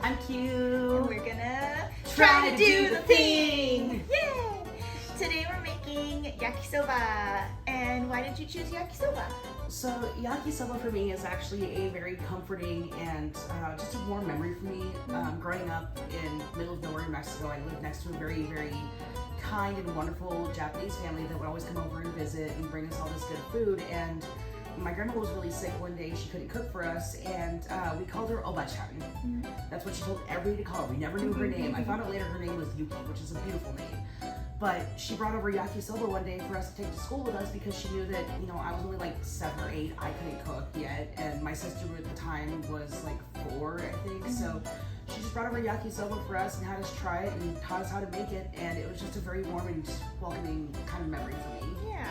I'm cute. And we're gonna try to do the thing. Yay! Today we're making yakisoba. And why did you choose yakisoba? So yakisoba for me is actually a very comforting and just a warm memory for me. Growing up in the middle of nowhere in Mexico, I lived next to a very, very kind and wonderful Japanese family that would always come over and visit and bring us all this good food. And my grandma was really sick one day. She couldn't cook for us, and we called her Oba-chan. That's what she told everybody to call her. We never knew her name. I found out later her name was Yuki, which is a beautiful name. But she brought over yakisoba one day for us to take to school with us because she knew that, you know, I was only like 7 or 8. I couldn't cook yet, and my sister at the time was like 4, I think. So she just brought over yakisoba for us and had us try it and taught us how to make it, and it was just a very warm and welcoming kind of memory for me. Yeah,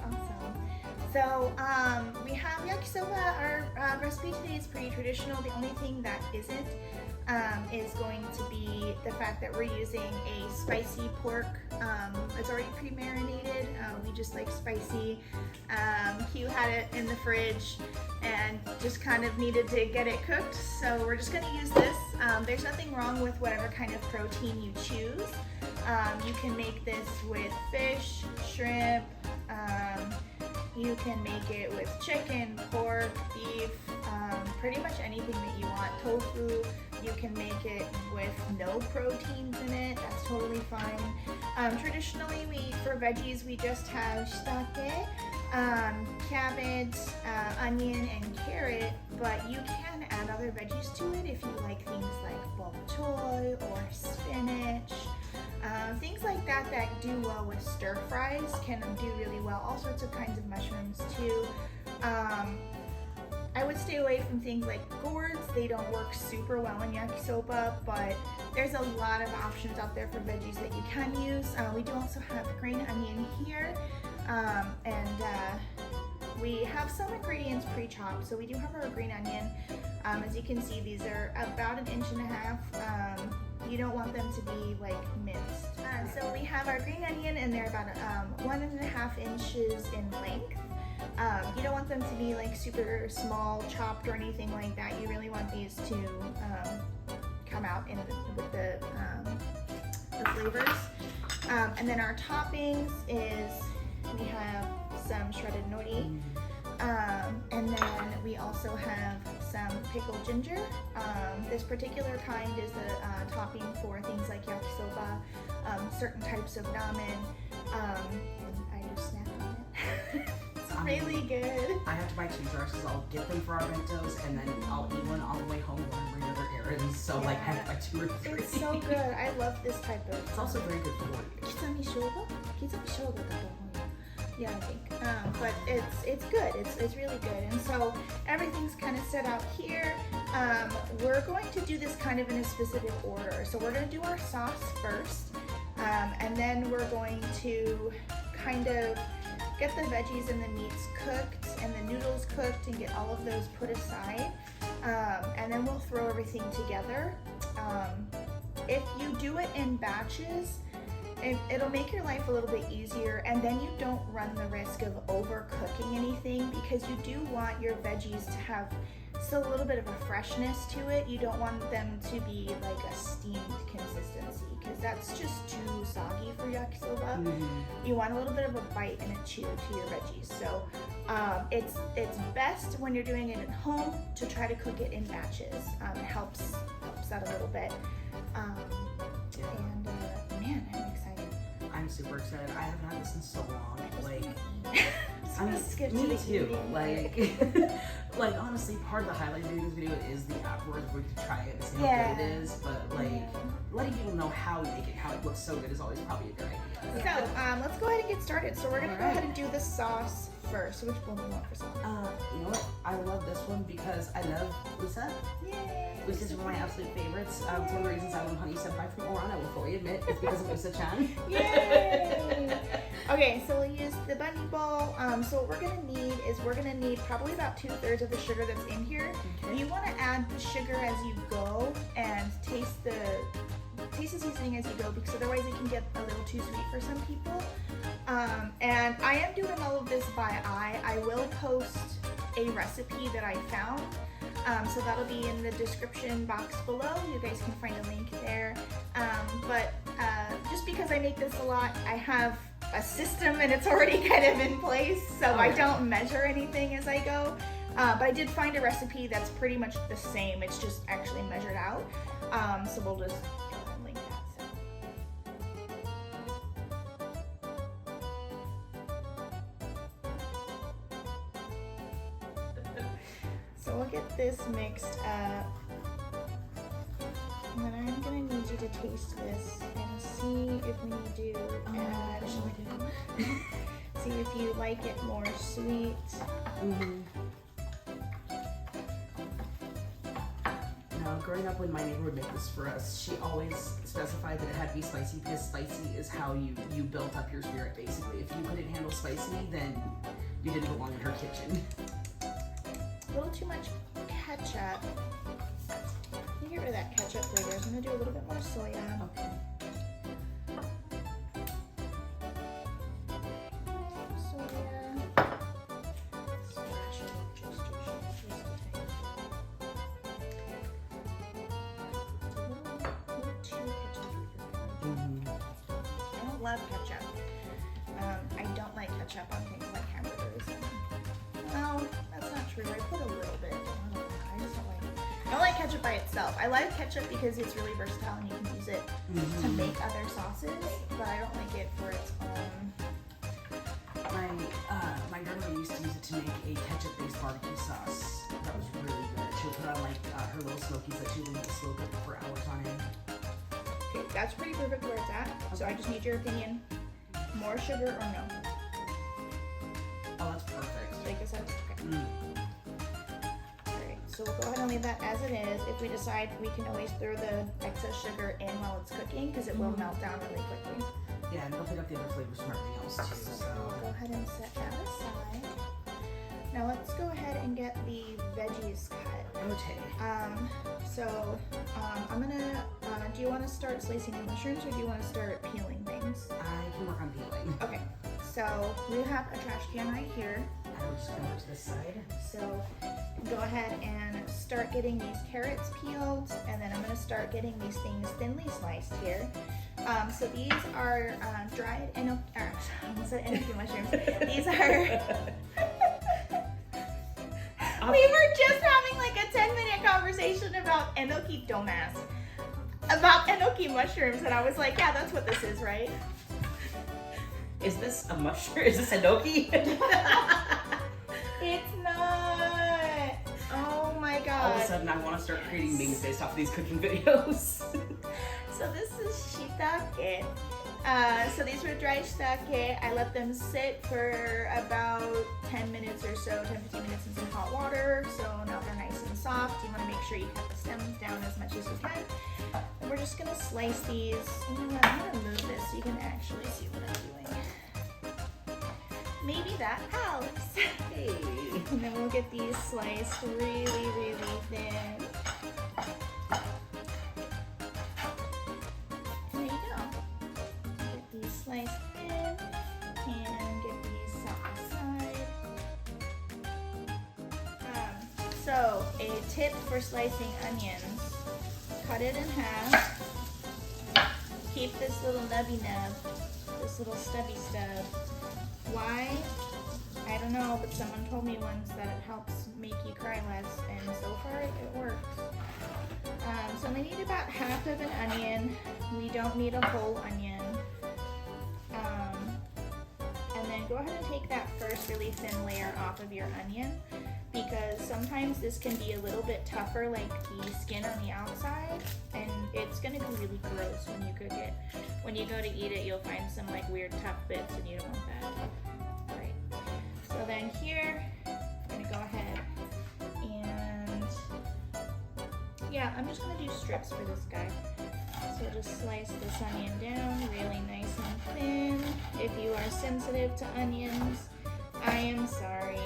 that's awesome. So we have yakisoba. Our recipe today is pretty traditional. The only thing that isn't is going to be the fact that we're using a spicy pork. It's already pre-marinated. We just like spicy. Hugh had it in the fridge and just kind of needed to get it cooked. So we're just gonna use this. There's nothing wrong with whatever kind of protein you choose. You can make this with fish, shrimp, you can make it with chicken, pork, beef, pretty much anything that you want. Tofu, you can make it with no proteins in it. That's totally fine. Traditionally, for veggies, we just have shiitake, cabbage, onion, and carrot, but you can add other veggies to it if you like things like bok choy or spinach. Things like that do well with stir fries can do really well. All sorts of kinds of mushrooms too. I would stay away from things like gourds. They don't work super well in yakisoba, but there's a lot of options out there for veggies that you can use. We do also have green onion here, and we have some ingredients pre-chopped. So we do have our green onion. As you can see, these are about 1.5 inches. You don't want them to be like minced. So we have our green onion, and they're about 1.5 inches in length. You don't want them to be like super small, chopped, or anything like that. You really want these to come out with the flavors. And then our toppings is we have some shredded nori. And then we also have some pickled ginger. This particular kind is a topping for things like yakisoba, certain types of ramen, and I just snack on it. It's really good. I have to buy 2 jars because I'll get them for our bentos, and then I'll eat one on the way home when I bring other errands. So like I have to buy 2 or 3. It's so good. I love this type of. It's also very good for you. Kizamishoba? Kizamishoba. Yeah, I think. But it's good. It's really good. And so everything's kind of set out here. We're going to do this kind of in a specific order. So we're going to do our sauce first, and then we're going to kind of get the veggies and the meats cooked and the noodles cooked and get all of those put aside. And then we'll throw everything together. If you do it in batches, it'll make your life a little bit easier, and then you don't run the risk of overcooking anything, because you do want your veggies to have still a little bit of a freshness to it. You don't want them to be like a steamed consistency, because that's just too soggy for yakisoba. You want a little bit of a bite and a chew to your veggies. So it's best when you're doing it at home to try to cook it in batches. It helps out a little bit. And man, I'm excited. I'm super excited. I haven't had this in so long. Like, I mean, skip to me the too. eating. Like honestly, part of the highlight of this video is the afterwards where you can try it and see how good it is. But like, letting people know how we make it, how it looks so good is always probably a good idea. So let's go ahead and get started. So we're gonna go ahead and do the sauce first. So which one do you want for sauce? You know what? I love this one because I love Usa. Yay! Usa's one of my absolute favorites. It's one of the reasons I love Honey Senpai from Oran, I will fully admit. It's because of Usa-chan. Yay! Okay, so we'll use the bunny bowl. So what we're gonna need is probably about 2/3 of the sugar that's in here. Okay. You want to add the sugar as you go and taste the seasoning as you go, because otherwise it can get a little too sweet for some people. And I am doing all of this by eye. I will post a recipe that I found So that'll be in the description box below. You guys can find a link there. But just because I make this a lot, I have a system and it's already kind of in place, so I don't measure anything as I go. But I did find a recipe that's pretty much the same. It's just actually measured out. So we'll just link that. So we'll get this mixed up. And then I'm gonna need you to taste this and see if we need to add. See if you like it more sweet. Now, growing up when my neighbor would make this for us, she always specified that it had to be spicy because spicy is how you built up your spirit, basically. If you couldn't handle spicy, then you didn't belong in her kitchen. A little too much ketchup. You get rid of that ketchup flavor. So I'm gonna do a little bit more soya. Okay. Love ketchup. I don't like ketchup on things like hamburgers. Well, that's not true. I put a little bit. I just don't like it. I don't like ketchup by itself. I like ketchup because it's really versatile and you can use it to make other sauces, but I don't like it for its own. My grandmother used to use it to make a ketchup-based barbecue sauce. That was really good. She would put on like her little smokies that she would leave to slow cook for hours on end. Okay, that's pretty perfect where it's at. So I just need your opinion. More sugar or no? Oh, that's perfect. Like I said, okay. Alright, so we'll go ahead and leave that as it is. If we decide, we can always throw the excess sugar in while it's cooking because it will melt down really quickly. Yeah, and they'll pick up the other flavors from everything else too. So we'll go ahead and set that aside. Now let's go ahead and get the veggies cut. Okay. I'm gonna, do you want to start slicing the mushrooms or do you want to start peeling things? I can work on peeling. Okay, so we have a trash can right here. I will just come over to this side. So go ahead and start getting these carrots peeled, and then I'm gonna start getting these things thinly sliced here. So these are dried enoki mushrooms. These are... We were just having like a 10-minute conversation about enoki, dumbass. About enoki mushrooms, and I was like, yeah, that's what this is, right? Is this a mushroom? Is this enoki? It's not. Oh my god. All of a sudden, I want to start creating memes based off of these cooking videos. So this is shiitake. So these were dried shiitake. I let them sit for about 10 minutes or so, 10-15 minutes in some hot water. So now they're nice and soft. You want to make sure you cut the stems down as much as you can. And we're just going to slice these. You know what? I'm going to move this so you can actually see what I'm doing. Maybe that helps. Hey. And then we'll get these sliced really, really thin. And there you go. Get these sliced thin and get these set aside. So a tip for slicing onions: cut it in half. Keep this little nubby nub, this little stubby stub. Why? I don't know, but someone told me once that it helps make you cry less, and so far it works. So we need about half of an onion. We don't need a whole onion. And then go ahead and take that first really thin layer off of your onion, because sometimes this can be a little bit tougher, like the skin on the outside, and it's gonna be really gross when you cook it. When you go to eat it, you'll find some like weird tough bits, and you don't want that. Alright, so then here, I'm gonna go ahead and, yeah, I'm just gonna do strips for this guy. So just slice this onion down really nice and thin. If you are sensitive to onions, I am sorry.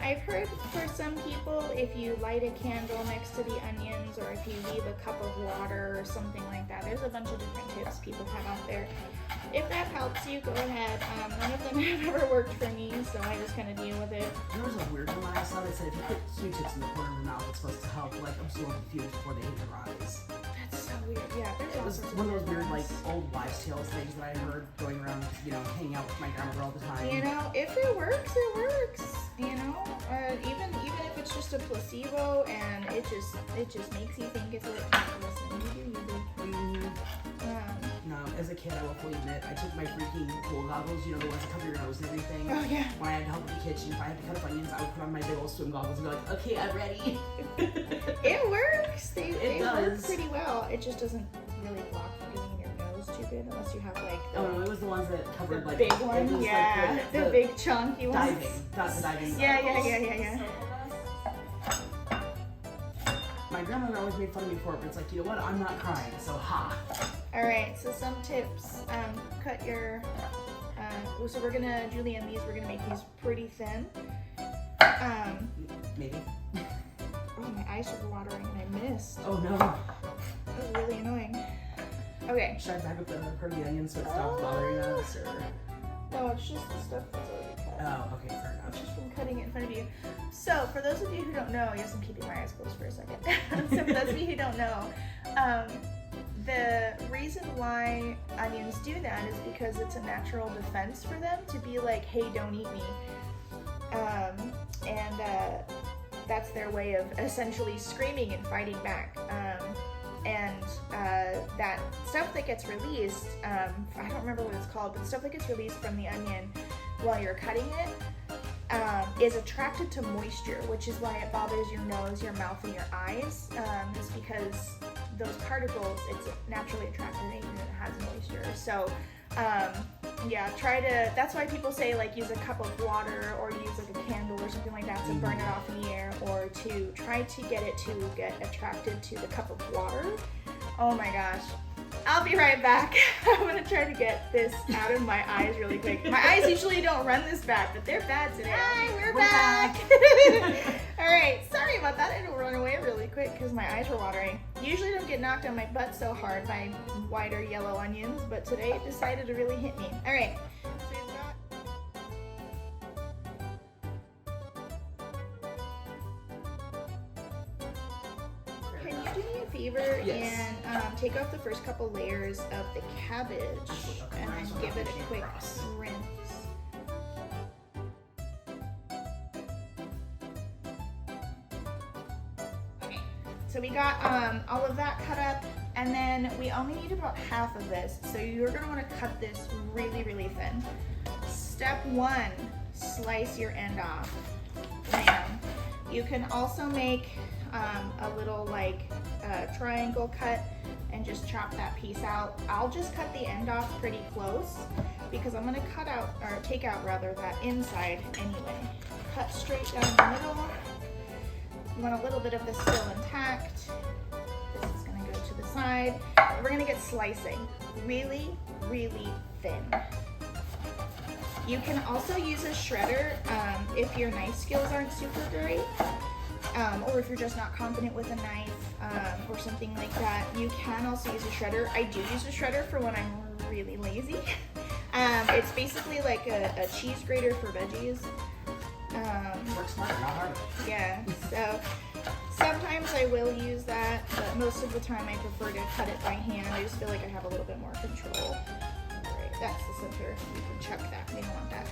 I've heard for some people, if you light a candle next to the onions, or if you leave a cup of water or something like that, there's a bunch of different tips people have out there. If that helps you, go ahead. None of them have ever worked for me, so I just kind of deal with it. There was a weird one I saw that said if you put Q-tips in the corner of your mouth, it's supposed to help like absorb the fumes before they hit your eyes. That's so weird. Yeah, there's It was all sorts one of those weird weird ones. like old wives' tales things that I heard going around, hanging out with my grandmother all the time. You know, if it works, it works. You know, even if it's just a placebo and it just makes you think it's listen, you do. No, as a kid, I will fully admit, I took my freaking cool goggles, the ones that cover your nose and everything. Oh yeah. When I had to help with the kitchen, if I had to cut up onions, I would put on my big old swim goggles and be like, okay, I'm ready. It works. They work does. pretty well. It just doesn't really block from getting in your nose too good unless you have like the, Oh no, it was the ones that covered the like big it one. was, Yeah, like, the big chunky ones. diving. That's the diving. Yeah. My grandmother always made fun of me for it, but it's like, you know what? I'm not crying, so ha. All right, so some tips. Cut your. So we're gonna julienne these. We're gonna make these pretty thin. Maybe. Oh, my eyes are watering and I missed. Oh no. That was really annoying. Okay. Should I bag up the part of the onion so it stops bothering us, or? No, it's just the stuff that's already cut. Oh, okay, fair It's enough. just from cutting it in front of you. So, for those of you who don't know, yes, I'm keeping my eyes closed for a second. So, for those of you who don't know, the reason why onions do that is because it's a natural defense for them to be like, hey, don't eat me. That's their way of essentially screaming and fighting back. That stuff that gets released, I don't remember what it's called, but the stuff that gets released from the onion while you're cutting it is attracted to moisture, which is why it bothers your nose, your mouth, and your eyes. It's because those particles, it's naturally attracted to anything that has moisture. So, that's why people say like use a cup of water or use like a candle or something like that to burn it off in the air, or to try to get it to get attracted to the cup of water. Oh my gosh. I'll be right back. I'm gonna try to get this out of my eyes really quick. My eyes usually don't run this bad, but they're bad today. Hi, we're back. All right, sorry about that. I had to run away really quick because my eyes were watering. Usually don't get knocked on my butt so hard by white or yellow onions, but today it decided to really hit me. All right, so we've got Can you do me a favor Yes. and take off the first couple layers of the cabbage Okay, and mine's then not give it a pushing quick across. rinse? Okay, so we got all of that cut up, and then we only need about half of this. So you're gonna want to cut this really, really thin. Step 1, slice your end off. Bam. You can also make a little triangle cut and just chop that piece out. I'll just cut the end off pretty close because I'm gonna take out that inside anyway. Cut straight down the middle. You want a little bit of this still intact. This is gonna go to the side. We're gonna get slicing really, really thin. You can also use a shredder if your knife skills aren't super great, or if you're just not confident with a knife or something like that. You can also use a shredder. I do use a shredder for when I'm really lazy. It's basically like a cheese grater for veggies. Work smarter, not harder. Yeah, so sometimes I will use that, but most of the time I prefer to cut it by hand. I just feel like I have a little bit more control. Alright, that's the center. You can chuck that. We don't want that.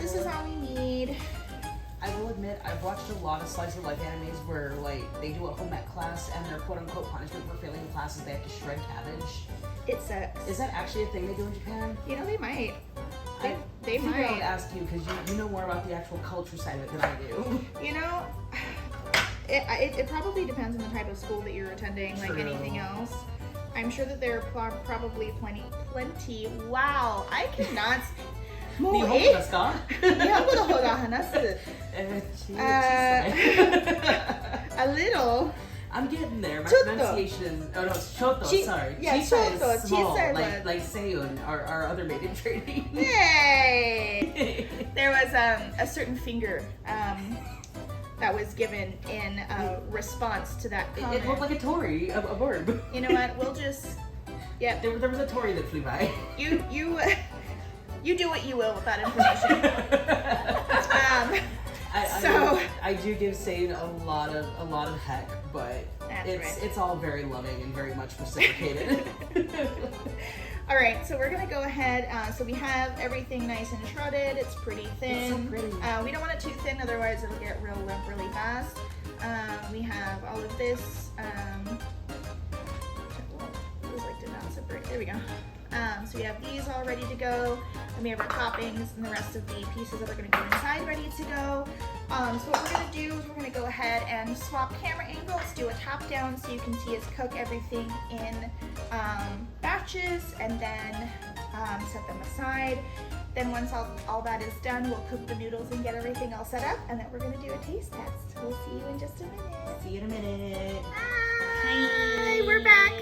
This is all we need. I will admit, I've watched a lot of slice of life animes where they do a home ec class and their quote unquote punishment for failing the class is they have to shred cabbage. It sucks. Is that actually a thing they do in Japan? You know, they might. They figured I would might. ask you because you know more about the actual culture side of it than I do. You know, it probably depends on the type of school that you're attending, like True. anything else. I'm sure that there are probably plenty. Wow, I cannot. もう日本語ですか？日本語の方が話す。A little. I'm getting there. My ちょっと。 pronunciation is. Oh no, it's choto. Chi- Sorry. yeah, Chisa choto, is small, chisa like was- Seiyun, our other maid in training. Yay! There was a certain finger that was given in response to that comment. It looked like a Tory, a bird. You know what? We'll just, yeah. There was a Tory that flew by. You do what you will with that information. I do give Sane a lot of heck, but it's all very loving and very much reciprocated. All right, so we're gonna go ahead. So we have everything nice and shredded. It's pretty thin. It's so pretty. We don't want it too thin, otherwise it'll get real limp really fast. We have all of this. Those like did not separate. There we go. So we have these all ready to go, and we have our toppings and the rest of the pieces that are going to go inside ready to go. So what we're going to do is we're going to go ahead and swap camera angles, do a top down so you can see us cook everything in batches, and then set them aside. Then once all that is done, we'll cook the noodles and get everything all set up, and then we're going to do a taste test. We'll see you in just a minute. See you in a minute. Hi, we're back.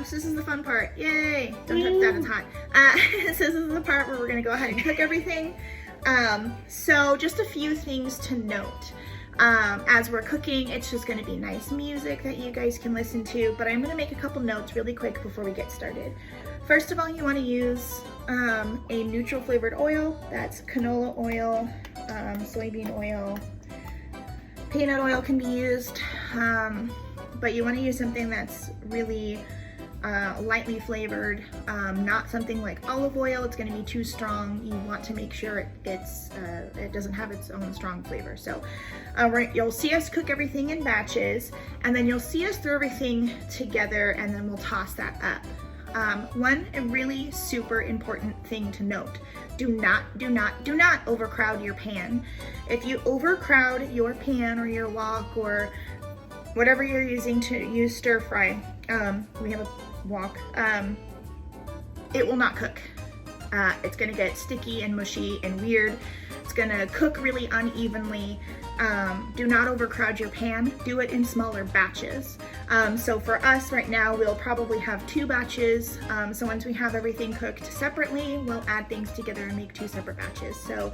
So this is the fun part. Yay! Don't touch that, it's hot. So this is the part where we're gonna go ahead and cook everything. So just a few things to note. As we're cooking, it's just gonna be nice music that you guys can listen to, but I'm gonna make a couple notes really quick before we get started. First of all, you wanna use a neutral flavored oil. That's canola oil, soybean oil, peanut oil can be used. But you want to use something that's really lightly flavored, not something like olive oil. It's going to be too strong. You want to make sure it doesn't have its own strong flavor. So you'll see us cook everything in batches, and then you'll see us throw everything together, and then we'll toss that up. One really super important thing to note: do not overcrowd your pan. If you overcrowd your pan or your wok or whatever you're using to use stir fry, we have a wok, it will not cook. It's gonna get sticky and mushy and weird. It's gonna cook really unevenly. Do not overcrowd your pan. Do it in smaller batches. So for us right now, we'll probably have 2 batches. So once we have everything cooked separately, we'll add things together and make 2 separate batches. So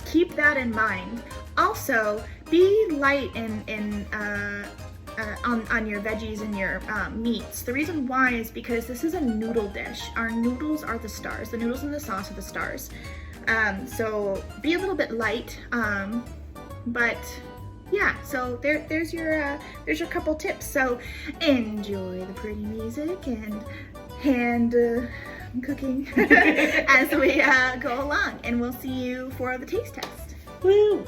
keep that in mind. Also, be light on your veggies and your meats. The reason why is because this is a noodle dish. Our noodles are the stars. The noodles and the sauce are the stars. So be a little bit light. But yeah, so there's your couple tips. So enjoy the pretty music and cooking as we go along, and we'll see you for the taste test. Woo!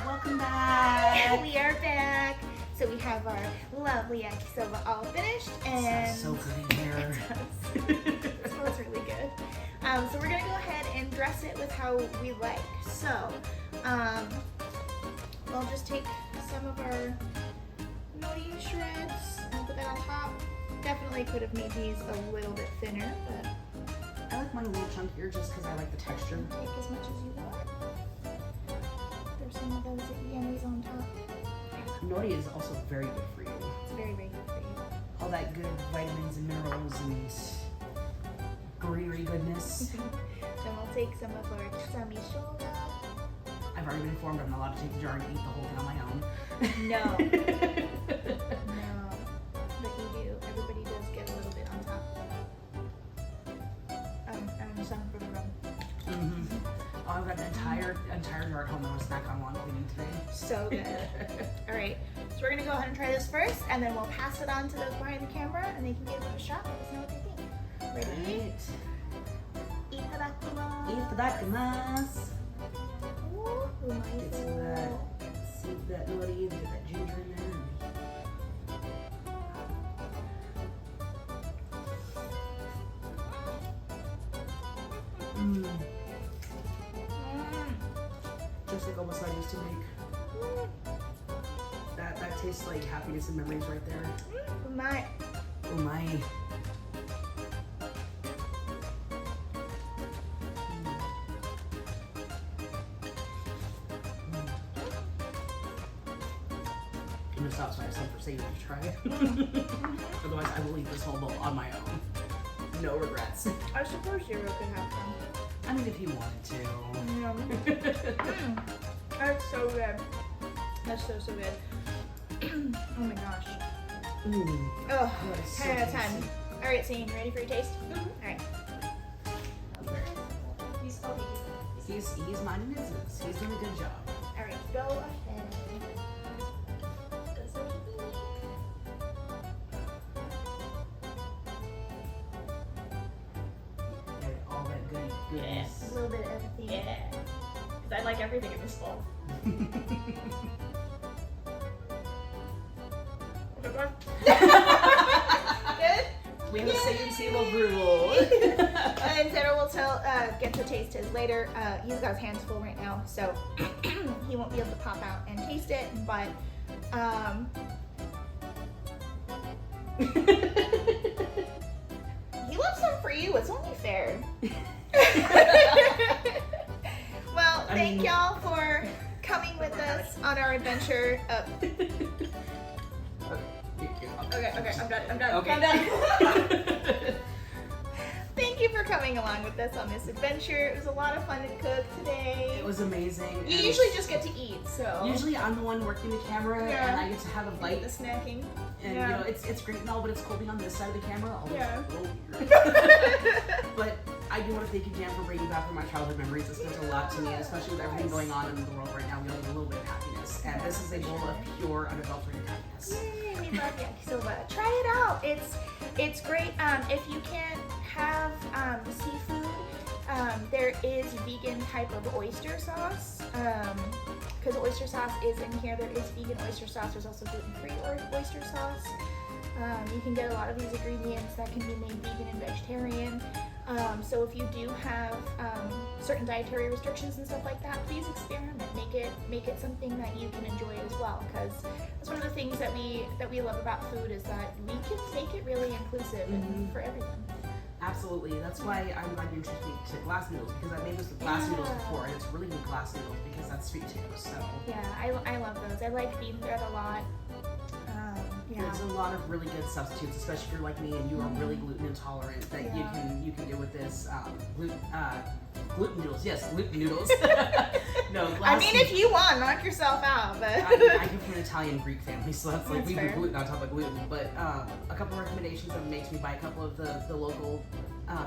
Welcome back. We are back. So we have our lovely yakisoba all finished, and so good in here. It smells really good. So we're gonna go ahead and dress it with how we like. So we'll just take some of our nori shreds and put that on top. Definitely could have made these a little bit thinner, but I like mine a little chunkier just because I like the texture. take as much as you want. There's some of those yummies on top. Nori is also very good for you. It's very, very good for you. All that good vitamins and minerals and greenery goodness. Then we'll take some of our kusami shoga. I've already been informed I'm not allowed to take the jar and eat the whole thing on my own. No. No. But you do. Everybody does get a little bit on top. Some for the rum. I entire jar at home. I'm gonna snack on while I'm cleaning today. So good. All right, so we're gonna go ahead and try this first, and then we'll pass it on to those behind the camera, and they can give it a shot. Let us know what they think. Ready? Itadakimasu. Ooh, Get some of that, see that nori, get that ginger in there. Just like almost I used to make. That tastes like happiness and memories right there. Oh my. Oh my. I'm gonna stop so I have some for Sadie to try. Otherwise, I will eat this whole bowl on my own. No regrets. I suppose Zero could have some. I mean, if he wanted to. That's so good. That's so good. Oh my gosh. Oh, 10 out of 10. All right, Sadie, you ready for your taste? All right. He's minding his business. He's doing a good job. All right, go ahead. Get all that goodness. A little bit of everything. Yeah. Because I like everything in this bowl. Good? We have the same seal of approval. And Zero will get to taste his later. He's got his hands full right now, so he won't be able to pop out and taste it, but he left some for you. It's only fair. Well, thank y'all for coming with us on our adventure. Okay, I'm done. Okay. I'm done. Thank you for coming along with us on this adventure. It was a lot of fun to cook today. It was amazing. You usually just get to eat, so. Usually I'm the one working the camera Yeah. and I get to have a bite. The snacking. And Yeah. you know, it's great and all, but it's cold being on this side of the camera. Always Yeah. a little weird. But I do want to thank you, Jan, for bringing back my childhood memories. This meant a lot to me, and especially with everything going on in the world right now. We all need a little bit of happiness, and this is a bowl of pure, unadulterated happiness. Yay, we love Yakisoba. Try it out. It's great. If you can't have seafood, there is vegan type of oyster sauce. Because oyster sauce is in here. There is vegan oyster sauce. There's also gluten-free oyster sauce. You can get a lot of these ingredients that can be made vegan and vegetarian. So if you do have certain dietary restrictions and stuff like that, please experiment. Make it something that you can enjoy as well. Because that's one of the things that we love about food is that we can make it really inclusive and for everyone. Absolutely. That's why I'm glad you introduced me to glass noodles, because I made this with glass noodles before, and it's really good glass noodles because that's sweet too. So Yeah, I love those. I like bean bread a lot. Yeah. there's a lot of really good substitutes, especially if you're like me and you are really gluten intolerant, that you can do with this gluten noodles. Yes, gluten noodles. No, I mean, if you want, knock yourself out. But I come from an Italian Greek family, so that's like That's we do fair. gluten on top of gluten. But a couple of recommendations that makes me buy a couple of the local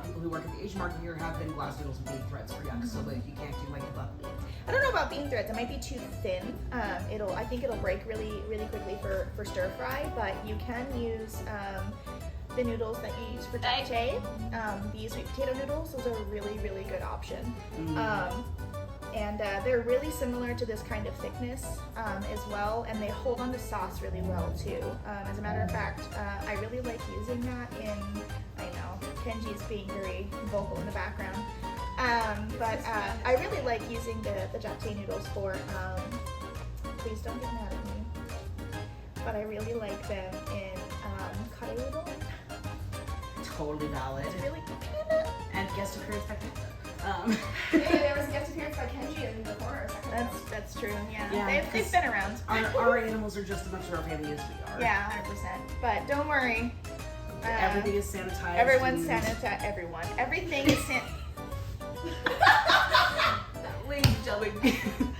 people who work at the Asian market here have been glass noodles and bean threads for yakisoba if you can't do like the buckwheat. I don't know about bean threads. It might be too thin. I think it'll break really quickly for stir fry. But you can use the noodles that you use for japchae. These sweet potato noodles. Those are a really good option. And they're really similar to this kind of thickness as well, and they hold on to sauce really well too. As a matter of fact, I really like using that I know, Kenji's being very vocal in the background, but I really like using the japchae noodles for, please don't get mad at me, but I really like them in kare udon. Totally valid. It's really And guest appearance by Kenta. Yeah, there was a guest appearance by Kenji in the corner. That's true. Yeah, Yeah, they've been around. Our animals are just as much of our family as we are. Yeah, 100%. But don't worry. Everything is sanitized. Everyone's and- sanitized. Everything is Ladies and gentlemen,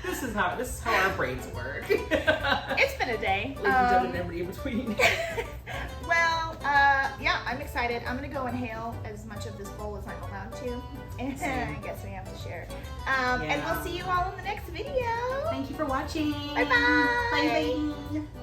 this is how our brains work. It's been a day. Ladies and gentlemen, everybody in between. Well, yeah, I'm excited. I'm gonna go inhale as much of this bowl as I'm allowed to. And I guess we have to share. And we'll see you all in the next video. Thank you for watching. Bye-bye. Bye bye.